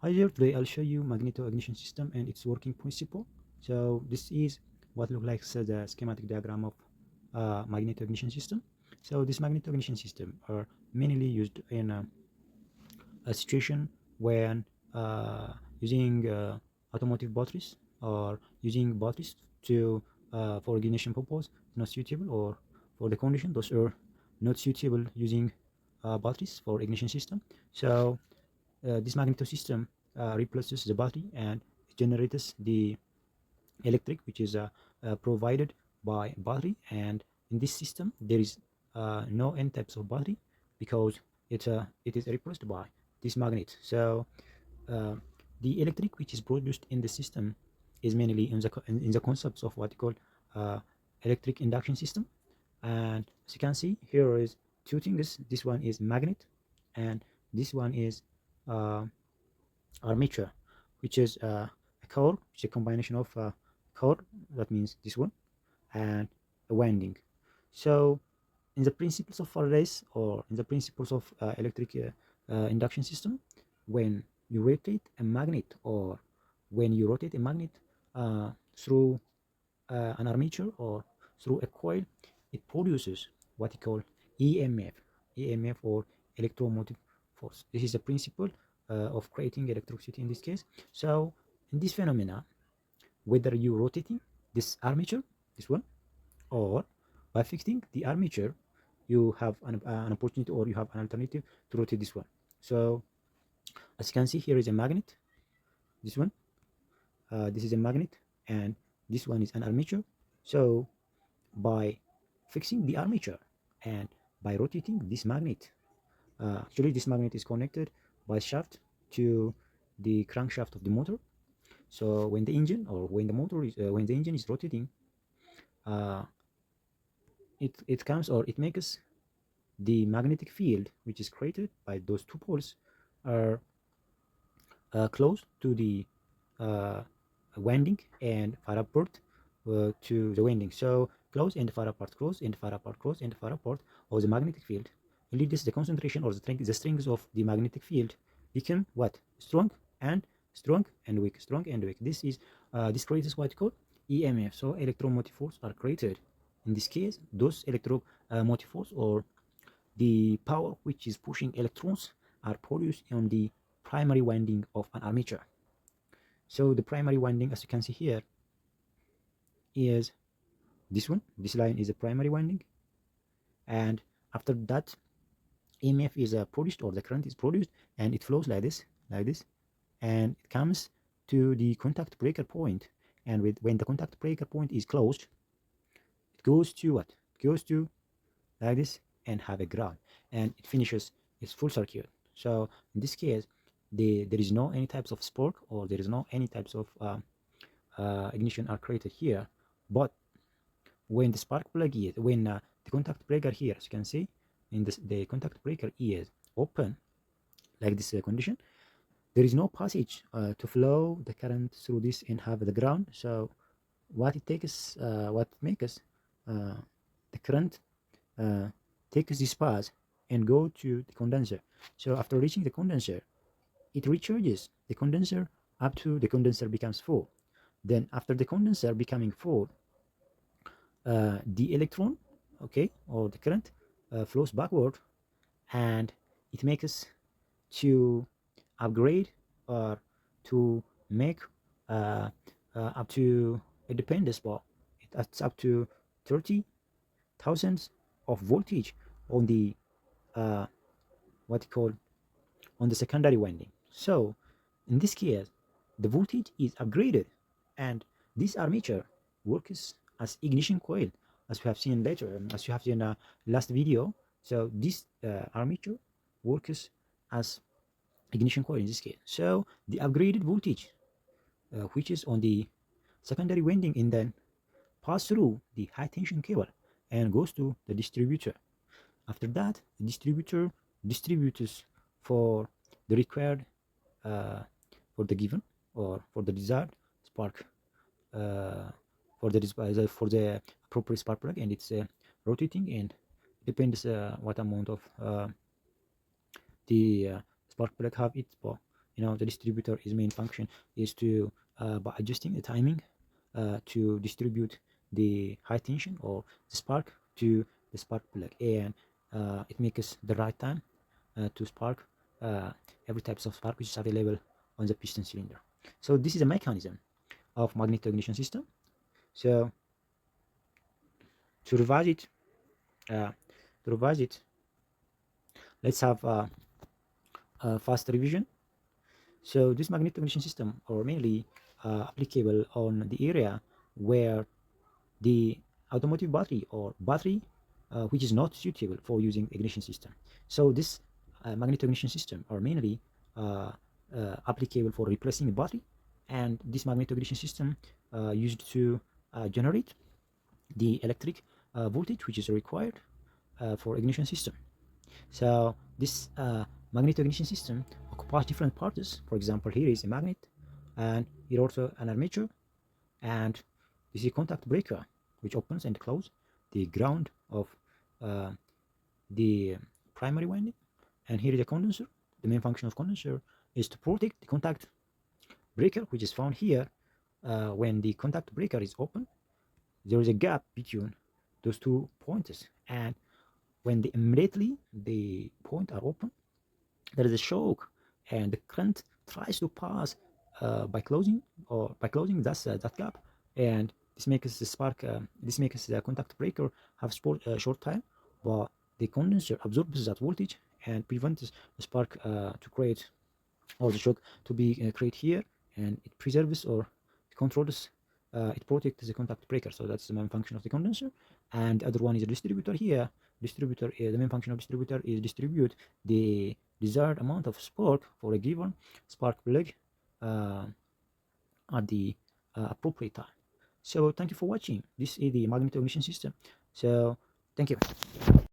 Hi there, today I'll show you magneto ignition system and its working principle. So this is what looks like the schematic diagram of magneto ignition system. So this magneto ignition system are mainly used in a situation when using automotive batteries or using batteries to for ignition purpose not suitable, or for the condition those are not suitable using batteries for ignition system. So this magneto system replaces the battery and generates the electric which is provided by battery. And in this system there is no n types of battery because it is replaced by this magnet. So uh, the electric which is produced in the system is mainly in the concepts of what you call uh, electric induction system. And as you can see, here is two things. This one is magnet and this one is uh, armature, which is a core, which is a combination of core, that means this one, and a winding. So in the principles of Faraday's, or in the principles of electric induction system, when you rotate a magnet, or when you rotate a magnet through an armature or through a coil, it produces what you call EMF, EMF or electromotive force. This is the principle of creating electricity in this case. So in this phenomena, whether you rotating this armature, this one, or by fixing the armature, you have an opportunity, or you have an alternative to rotate this one. So as you can see, here is a magnet, this one, this is a magnet, and this one is an armature. So by fixing the armature and by rotating this magnet, actually this magnet is connected by shaft to the crankshaft of the motor. So when the engine, or when the motor is when the engine is rotating, uh, it comes, or it makes the magnetic field which is created by those two poles are close to the uh, winding and far apart to the winding. So close and far apart, close and far apart, close and far apart of the magnetic field leads the concentration, or the strings of the magnetic field become what? Strong and strong and weak, strong and weak. This creates what you call EMF. So electromotive force are created. In this case, those electromotive force, or the power which is pushing electrons, are produced on the primary winding of an armature. So the primary winding, as you can see here, is this one. This line is a primary winding, and after that, EMF is produced, or the current is produced, and it flows like this, and it comes to the contact breaker point. And when the contact breaker point is closed, it goes to what? It goes to like this and have a ground, and it finishes its full circuit. So in this case, there is no any types of spark, or there is no any types of ignition are created here. But when the spark plug is, when the contact breaker here, as you can see, in this, the contact breaker is open, like this condition, there is no passage to flow the current through this and have the ground. So what it takes, what makes uh, the current uh, takes this path and go to the condenser. So after reaching the condenser, it recharges the condenser up to the condenser becomes full. Then after the condenser becoming full, the electron, okay, or the current flows backward, and it makes to upgrade, or to make uh, up to, it depends, but it's up to 30,000 of voltage on the uh, what you call, on the secondary winding. So in this case, the voltage is upgraded, and this armature works as ignition coil, as we have seen later, as you have seen in last video. So this armature works as ignition coil in this case. So the upgraded voltage, which is on the secondary winding, and then pass through the high tension cable and goes to the distributor. After that, the distributor distributes for the required, uh, for the given, or for the desired spark, uh, for the appropriate spark plug, and it's rotating, and depends what amount of the spark plug have it. But The distributor is main function is to by adjusting the timing to distribute the high tension or the spark to the spark plug, and it makes the right time to spark every types of spark which is available on the piston cylinder. So this is a mechanism of magneto ignition system. So to revise it, uh, to revise it, let's have a fast revision. So this magneto ignition system are mainly applicable on the area where the automotive battery or battery which is not suitable for using ignition system. So this magneto ignition system are mainly applicable for replacing the battery, and this magneto ignition system used to generate the electric voltage which is required for ignition system. So this magneto ignition system occupies different parts. For example, here is a magnet, and here also an armature, and this is a contact breaker which opens and closes the ground of uh, the primary winding. And here is a condenser. The main function of condenser is to protect the contact breaker, which is found here. When the contact breaker is open, there is a gap between those 2 points, and when immediately the point are open, there is a shock, and the current tries to pass by closing that gap, and this makes the spark. This makes the contact breaker have short time, but the condenser absorbs that voltage and prevents the spark to create, or the shock to be created here, and it preserves or controls. It protects the contact breaker. So that's the main function of the condenser. And the other one is a distributor here. The main function of distributor is distribute the desired amount of spark for a given spark plug at the appropriate time. So thank you for watching. This is the magneto ignition system. So thank you.